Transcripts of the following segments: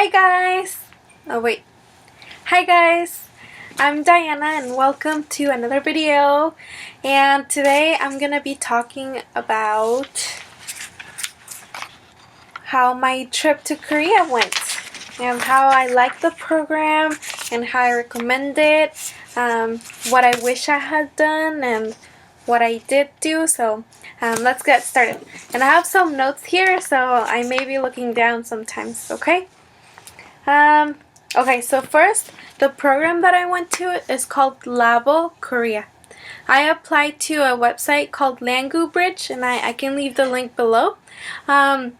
Hi guys! Oh wait. Hi guys! I'm Diana and welcome to another video. And today I'm gonna be talking about how my trip to Korea went. And how I like the program and how I recommend it. What I wish I had done and what I did do. So let's get started. And I have some notes here, so I may be looking down sometimes, okay? Okay, so first, the program that I went to is called LABO Korea. I applied to a website called Langu Bridge, and I can leave the link below. And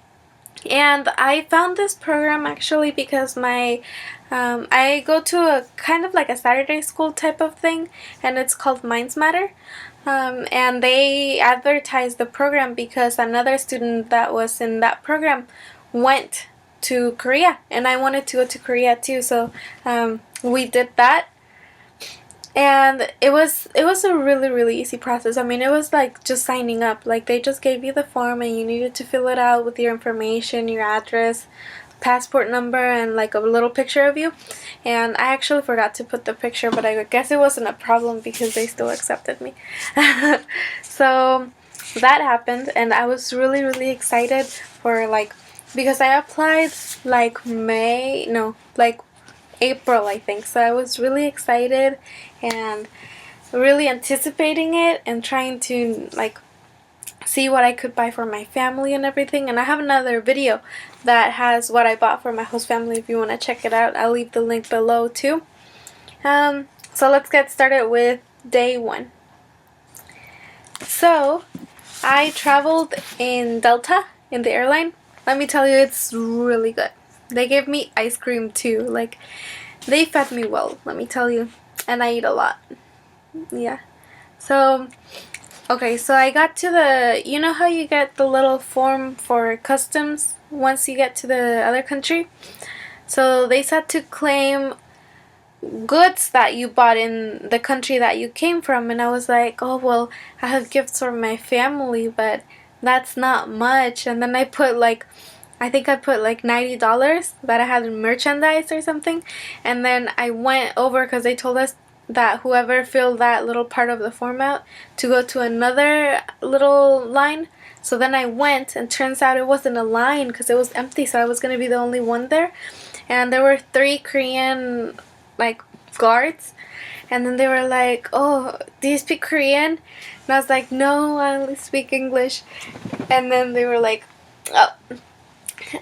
I found this program actually because I go to a kind of like a Saturday school type of thing, and it's called Minds Matter. And they advertised the program because another student that was in that program went to Korea, and I wanted to go to Korea too, so we did that. And it was a really easy process. I mean, it was like just signing up. Like, they just gave you the form and you needed to fill it out with your information, your address, passport number, and like a little picture of you. And I actually forgot to put the picture, but I guess it wasn't a problem because they still accepted me. So that happened, and I was really excited for because I applied like April, I think. So I was really excited and really anticipating it and trying to see what I could buy for my family and everything. And I have another video that has what I bought for my host family if you want to check it out. I'll leave the link below too. So let's get started with day one. So I traveled in Delta in the airline. Let me tell you, it's really good. They gave me ice cream too. Like, they fed me well, let me tell you. And I eat a lot. Yeah. So, okay, so I got to you know how you get the little form for customs once you get to the other country? So they said to claim goods that you bought in the country that you came from, and I was like, oh well, I have gifts for my family, but that's not much. And then I put I think I put like $90 that I had in merchandise or something. And then I went over because they told us that whoever filled that little part of the form out to go to another little line. So then I went, and turns out it wasn't a line because it was empty, so I was going to be the only one there. And there were 3 Korean guards, and then they were like, oh, do you speak Korean? And I was like, no, I only speak English. And then they were like,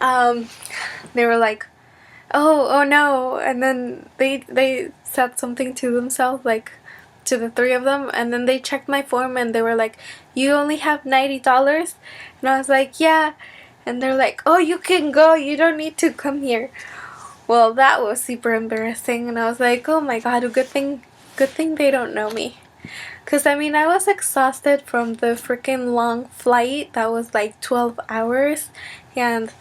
oh, they were like, oh no. And then they said something to themselves, like to the 3 of them, and then they checked my form and they were like, you only have $90? And I was like, yeah. And they're like, oh, you can go, you don't need to come here. Well, that was super embarrassing, and I was like, oh my god, good thing they don't know me. Because, I mean, I was exhausted from the freaking long flight that was like 12 hours, and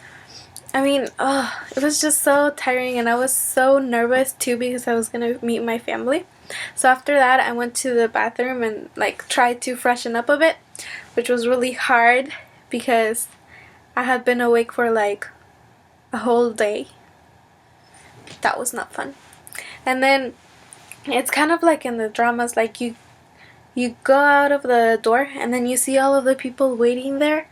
I mean, it was just so tiring, and I was so nervous too because I was gonna meet my family. So after that, I went to the bathroom and tried to freshen up a bit, which was really hard because I had been awake for a whole day. That was not fun. And then it's kind of like in the dramas, like you go out of the door and then you see all of the people waiting there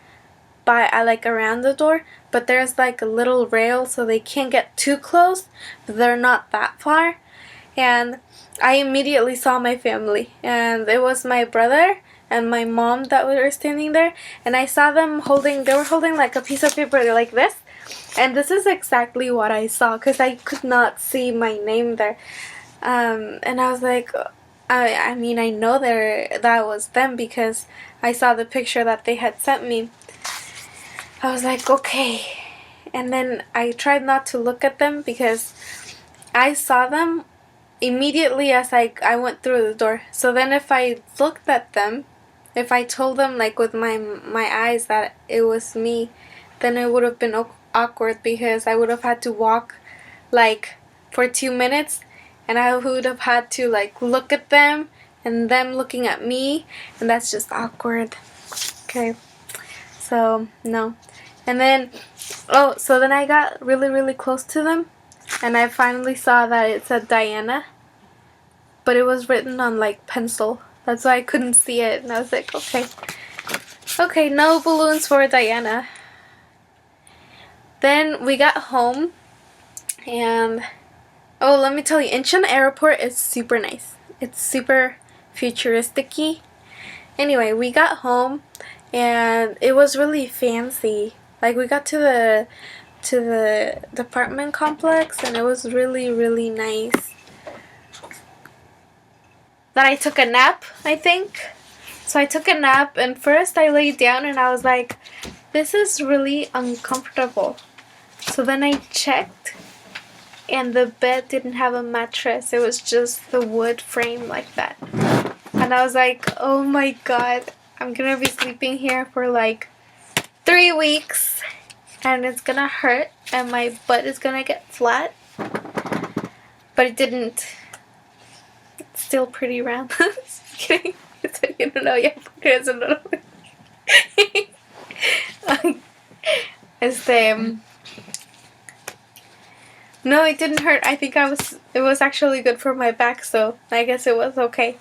by around the door, but there's a little rail so they can't get too close, but they're not that far. And I immediately saw my family, and it was my brother and my mom that were standing there, and I saw them holding a piece of paper like this. And this is exactly what I saw because I could not see my name there. And I was like, I mean, I know that was them because I saw the picture that they had sent me. I was like, okay. And then I tried not to look at them because I saw them immediately as I went through the door. So then if I looked at them, if I told them with my eyes that it was me, then it would have been awkward because I would have had to walk for 2 minutes, and I would have had to look at them and them looking at me, and that's just awkward. Okay, so no. And then so then I got really close to them, and I finally saw that it said Diana, but it was written on like pencil. That's why I couldn't see it, and I was like, okay. Okay, no balloons for Diana. Then we got home, and oh, let me tell you, Incheon Airport is super nice. It's super futuristic-y. Anyway, we got home, and it was really fancy. Like, we got to the apartment complex, and it was really, really nice. Then I took a nap, I think. So I took a nap, and first I laid down, and I was like, this is really uncomfortable. So then I checked, and the bed didn't have a mattress. It was just the wood frame like that. And I was like, oh my god, I'm gonna be sleeping here for like 3 weeks, and it's gonna hurt, and my butt is gonna get flat. But it didn't. It's still pretty round. Just kidding. You don't know yet. No, it didn't hurt. I think it was actually good for my back, so I guess it was okay.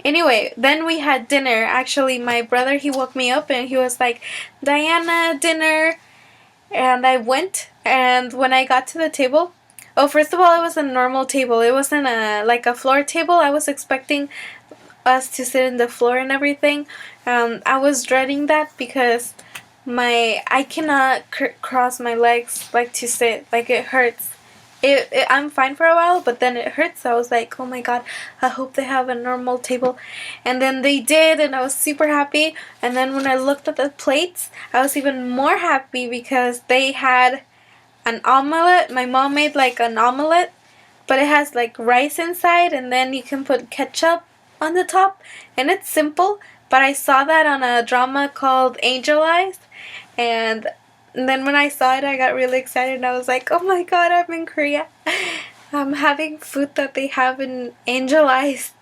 Anyway, then we had dinner. Actually, my brother, he woke me up and he was like, Diana, dinner. And I went, and when I got to the table, oh, first of all, it was a normal table. It wasn't like a floor table. I was expecting us to sit in the floor and everything. I was dreading that because I cannot cross my legs like to sit. Like, it hurts. I'm fine for a while, but then it hurts. So I was like, oh my god, I hope they have a normal table. And then they did, and I was super happy. And then when I looked at the plates, I was even more happy because they had an omelette. My mom made like an omelette, but it has like rice inside, and then you can put ketchup on the top. And it's simple, but I saw that on a drama called Angel Eyes, and then when I saw it, I got really excited, and I was like, oh my god, I'm in Korea. I'm having food that they have in Angel Eyes.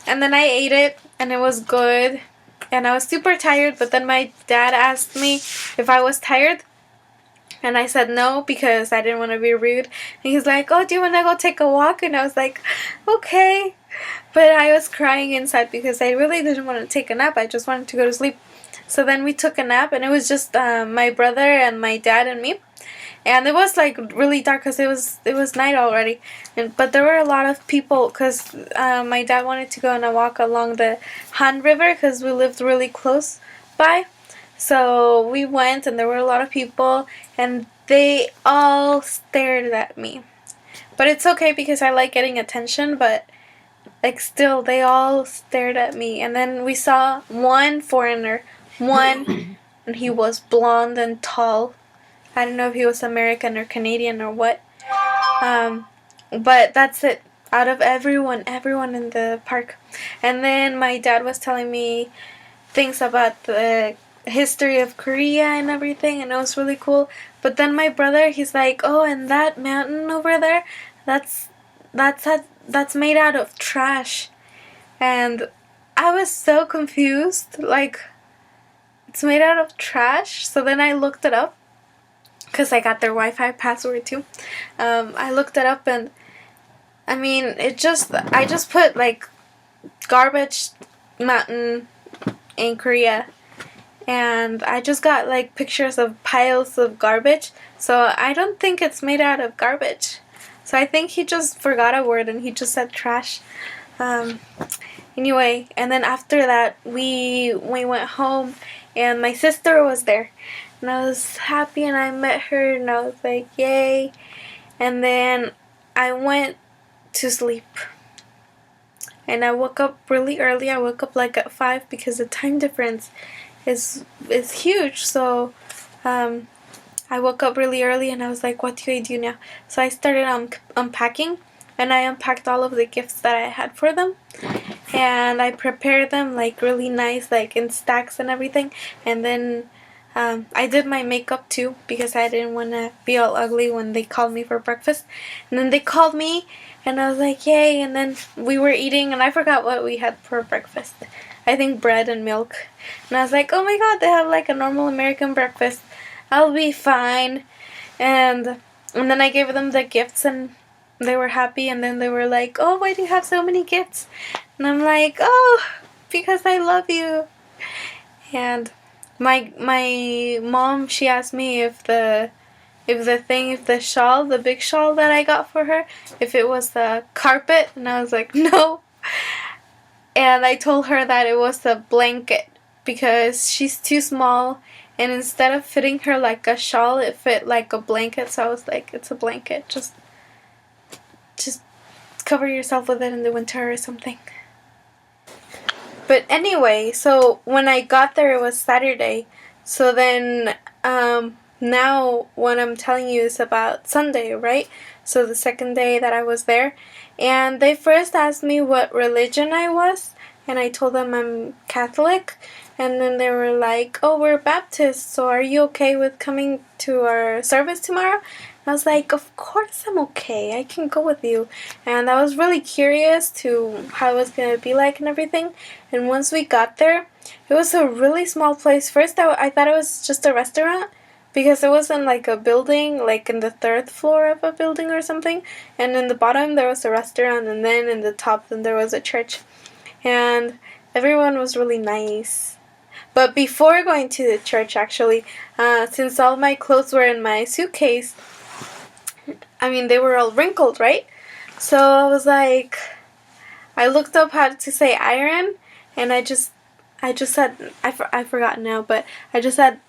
And then I ate it, and it was good. And I was super tired, but then my dad asked me if I was tired. And I said no because I didn't want to be rude. And he's like, oh, do you want to go take a walk? And I was like, okay. But I was crying inside because I really didn't want to take a nap. I just wanted to go to sleep. So then we took a nap, and it was just my brother and my dad and me. And it was like really dark because it was night already. But there were a lot of people because my dad wanted to go on a walk along the Han River because we lived really close by. So we went, and there were a lot of people, and they all stared at me. But it's okay because I like getting attention, but like still they all stared at me. And then we saw one foreigner, and he was blonde and tall. I don't know if he was American or Canadian or what. But that's it. Out of everyone in the park. And then my dad was telling me things about the history of Korea and everything, and it was really cool. But then my brother, he's like, oh, and that mountain over there, that's made out of trash. And I was so confused, like, it's made out of trash. So then I looked it up because I got their Wi-Fi password too. I looked it up, and I mean, I just put like garbage mountain in Korea, and I just got like pictures of piles of garbage. So I don't think it's made out of garbage. So I think he just forgot a word and he just said trash. Anyway, and then after that we went home, and my sister was there, and I was happy, and I met her, and I was like, yay. And then I went to sleep, and I woke up really early. I woke up like at 5 because the time difference is huge. So I woke up really early, and I was like, what do I do now? So I started unpacking, and I unpacked all of the gifts that I had for them, and I prepared them like really nice, like in stacks and everything. And then I did my makeup too because I didn't want to be all ugly when they called me for breakfast. And then they called me, and I was like, yay. And then we were eating, and I forgot what we had for breakfast. I think bread and milk. And I was like, oh my god, they have like a normal American breakfast. I'll be fine. And And then I gave them the gifts and they were happy, and then they were like, "Oh, why do you have so many gifts?" And I'm like, "Oh, because I love you." And my mom, she asked me if the shawl, the big shawl that I got for her, if it was the carpet, and I was like, "No." And I told her that it was a blanket because she's too small, and instead of fitting her like a shawl, it fit like a blanket. So I was like, "It's a blanket. Just cover yourself with it in the winter or something." But anyway, so when I got there, it was Saturday. So then, now what I'm telling you is about Sunday, right? So the second day that I was there. And they first asked me what religion I was. And I told them I'm Catholic. And then they were like, "Oh, we're Baptist. So are you okay with coming to our service tomorrow?" I was like, "Of course I'm okay. I can go with you." And I was really curious to how it was going to be like and everything. And once we got there, it was a really small place. First, I thought it was just a restaurant because it wasn't like a building, like in the third floor of a building or something. And in the bottom, there was a restaurant. And then in the top, then there was a church. And everyone was really nice. But before going to the church, actually, since all my clothes were in my suitcase, I mean, they were all wrinkled, right? So I was like, I looked up how to say iron, and I just said, I forgot now, but I just said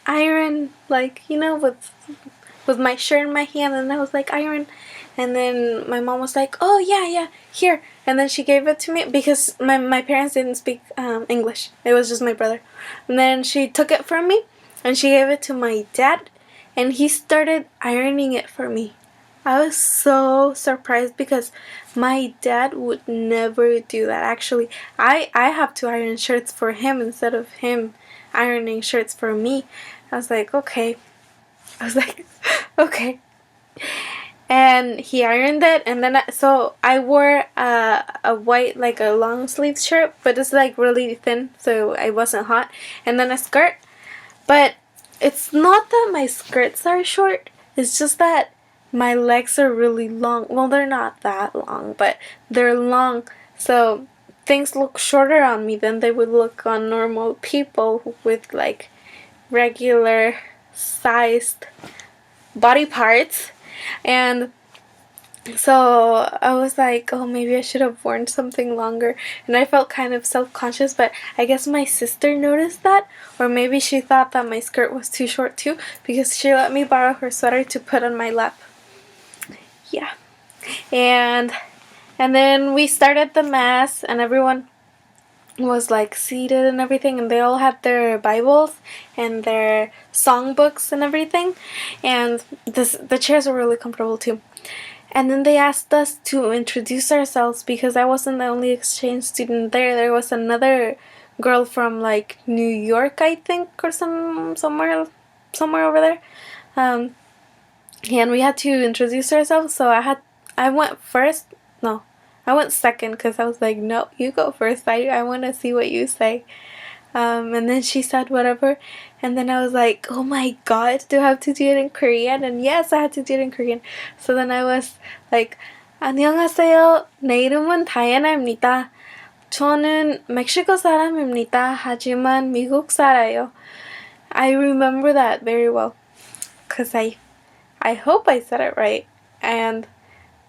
iron, like, with my shirt in my hand, and I was like, iron. And then my mom was like, "Oh, yeah, yeah, here." And then she gave it to me because my parents didn't speak English. It was just my brother. And then she took it from me, and she gave it to my dad, and he started ironing it for me. I was so surprised because my dad would never do that. Actually, I have to iron shirts for him instead of him ironing shirts for me. I was like, okay. I was like, okay. And he ironed it, and then so I wore a white, like a long sleeve shirt, but it's like really thin, so I wasn't hot, and then a skirt. But it's not that my skirts are short, it's just that my legs are really long. Well, they're not that long, but they're long, so things look shorter on me than they would look on normal people with like regular sized body parts. And so I was like, oh, maybe I should have worn something longer. And I felt kind of self-conscious, but I guess my sister noticed that. Or maybe she thought that my skirt was too short too, because she let me borrow her sweater to put on my lap. Yeah. And then we started the mass, and everyone was like seated and everything, and they all had their Bibles and their songbooks and everything. And the chairs were really comfortable too. And then they asked us to introduce ourselves because I wasn't the only exchange student there. There was another girl from like New York, I think, or somewhere over there. And we had to introduce ourselves. So I went first. No, I went second because I was like, "No, you go first. I want to see what you say." And then she said whatever, and then I was like, "Oh my god, do I have to do it in Korean?" And yes, I had to do it in Korean. So then I was like, "안녕하세요. 내 이름은 다이애나입니다. 저는 멕시코 사람입니다. 하지만 미국 살아요." I remember that very well, cause I hope I said it right, and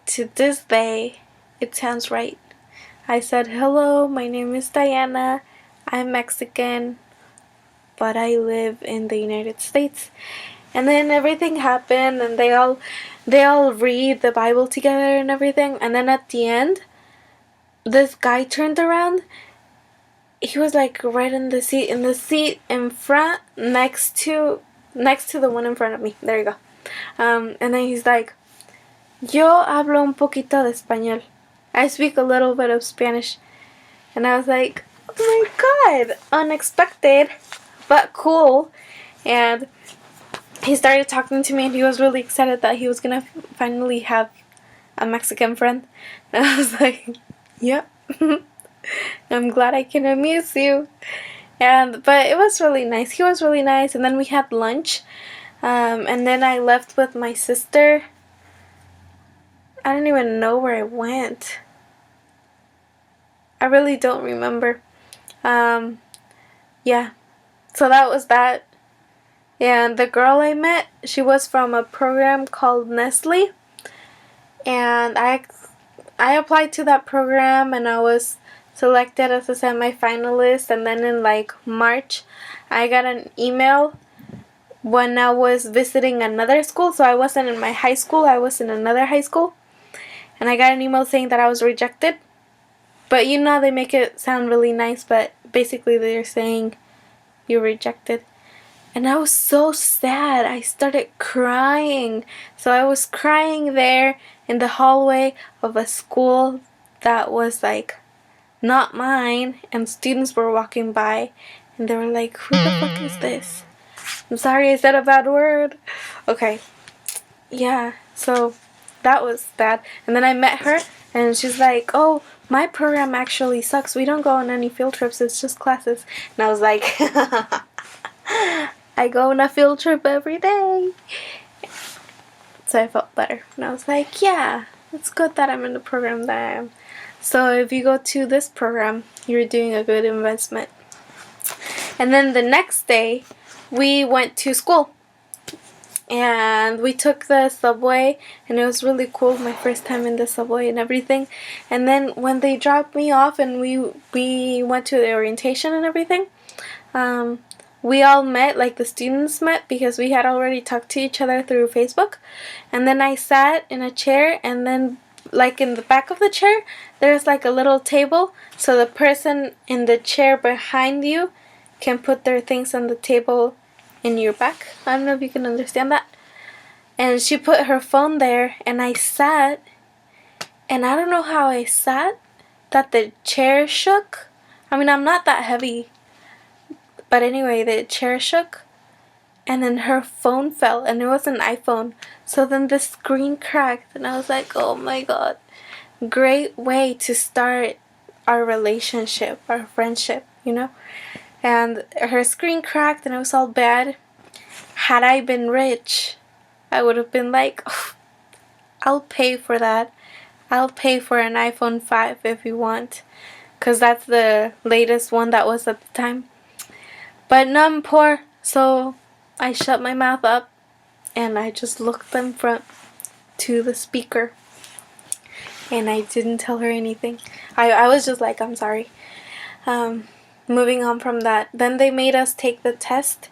to this day, it sounds right. I said, "Hello, my name is Diana. I'm Mexican, but I live in the United States." And then everything happened, and they all read the Bible together and everything. And then at the end, this guy turned around. He was like right in the seat in front, next to the one in front of me. There you go. And then he's like, "Yo hablo un poquito de español. I speak a little bit of Spanish." And I was like, "Oh my god, unexpected, but cool." And he started talking to me, and he was really excited that he was gonna finally have a Mexican friend. And I was like, "Yep, I'm glad I can amuse you." But it was really nice. He was really nice. And then we had lunch. And then I left with my sister. I don't even know where I went. I really don't remember. Yeah. So that was that. And the girl I met, she was from a program called Nestle. And I applied to that program and I was selected as a semifinalist. And then in like March, I got an email when I was visiting another school. So I wasn't in my high school, I was in another high school. And I got an email saying that I was rejected. But you know, they make it sound really nice, but basically they're saying you're rejected. And I was so sad. I started crying. So I was crying there in the hallway of a school that was like not mine. And students were walking by and they were like, who the fuck is this? I'm sorry I said a bad word. Okay. Yeah. So that was bad. And then I met her and she's like, oh, my program actually sucks. We don't go on any field trips. It's just classes. And I was like, I go on a field trip every day. So I felt better. And I was like, yeah, it's good that I'm in the program that I am. So if you go to this program, you're doing a good investment. And then the next day, we went to school. And we took the subway, and it was really cool, my first time in the subway and everything. And then when they dropped me off and we went to the orientation and everything, we all met, like the students met, because we had already talked to each other through Facebook. And then I sat in a chair, and then like in the back of the chair, there's like a little table, so the person in the chair behind you can put their things on the table in your back. I don't know if you can understand that. And she put her phone there, and I sat, and I don't know how I sat, that the chair shook. I mean, I'm not that heavy, but anyway, the chair shook, and then her phone fell, and it was an iPhone. So then the screen cracked, and I was like, oh my god. Great way to start our relationship, our friendship, you know? And her screen cracked and it was all bad. Had I been rich, I would have been like, oh, I'll pay for that. I'll pay for an iPhone 5 if you want. Because that's the latest one that was at the time. But no, I'm poor. So I shut my mouth up and I just looked in front to the speaker. And I didn't tell her anything. I was just like, I'm sorry. Moving on from that, then they made us take the test,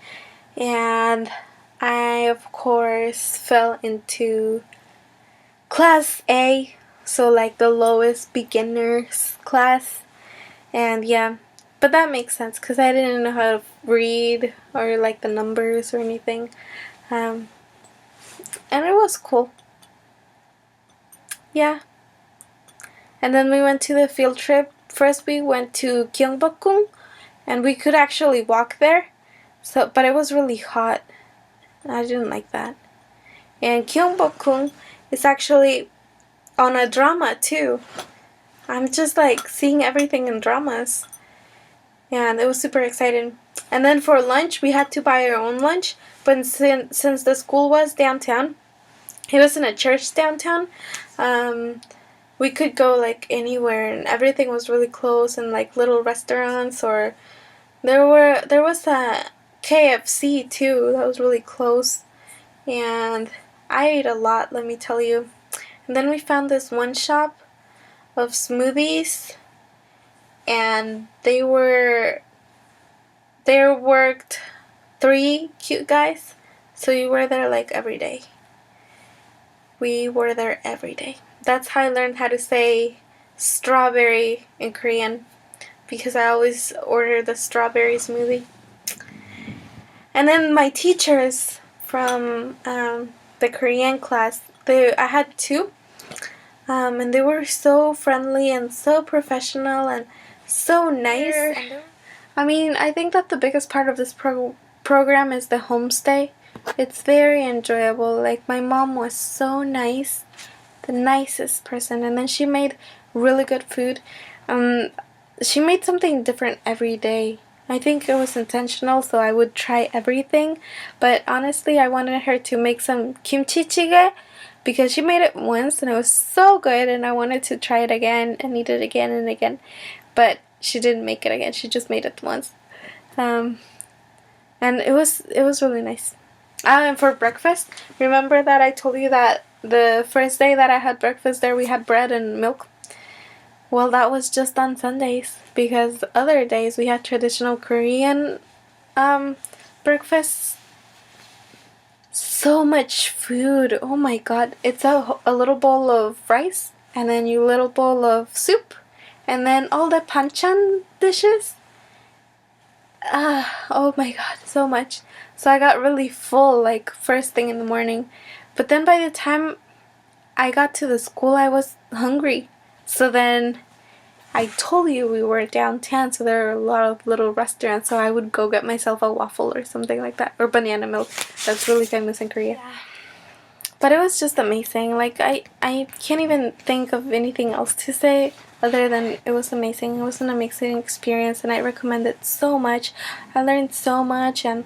and I of course fell into class A, so like the lowest beginners class. And yeah, but that makes sense because I didn't know how to read or like the numbers or anything, and it was cool. Yeah. And then we went to the field trip. First we went to Gyeongbokgung, and we could actually walk there, so but it was really hot. I didn't like that. And Gyeongbokgung is actually on a drama too. I'm just like seeing everything in dramas. And it was super exciting. And then for lunch, we had to buy our own lunch. But since the school was downtown, it was in a church downtown, we could go like anywhere, and everything was really close, and like little restaurants, or there was a KFC too that was really close, and I ate a lot, let me tell you. And then we found this one shop of smoothies, and there worked 3 cute guys, so we were there like every day. We were there every day. That's how I learned how to say strawberry in Korean, because I always order the strawberry smoothie. And then my teachers from the Korean class, I had 2, and they were so friendly and so professional and so nice. I mean, I think that the biggest part of this program is the homestay. It's very enjoyable. Like, my mom was so nice, the nicest person, and then she made really good food. She made something different every day. I think it was intentional, so I would try everything. But honestly, I wanted her to make some kimchi jjigae because she made it once and it was so good, and I wanted to try it again and eat it again and again. But she didn't make it again. She just made it once. And it was really nice. And for breakfast, remember that I told you that the first day that I had breakfast there we had bread and milk? Well, that was just on Sundays, because other days we had traditional Korean breakfasts. So much food. Oh my god. It's a little bowl of rice, and then your little bowl of soup, and then all the panchan dishes. Oh my god, so much. So I got really full, like, first thing in the morning. But then by the time I got to the school, I was hungry. So then I told you we were downtown, so there are a lot of little restaurants, so I would go get myself a waffle or something like that. Or banana milk. That's really famous in Korea. Yeah. But it was just amazing. Like, I can't even think of anything else to say other than it was amazing. It was an amazing experience, and I recommend it so much. I learned so much, and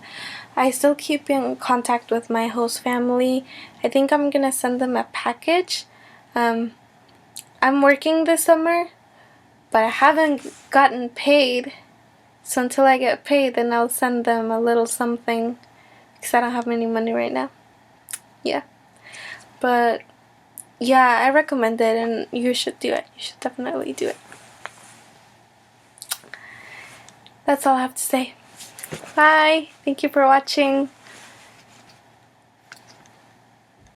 I still keep in contact with my host family. I think I'm gonna send them a package. I'm working this summer, but I haven't gotten paid. So until I get paid, then I'll send them a little something, because I don't have any money right now. Yeah. But yeah, I recommend it, and you should do it. You should definitely do it. That's all I have to say. Bye. Thank you for watching.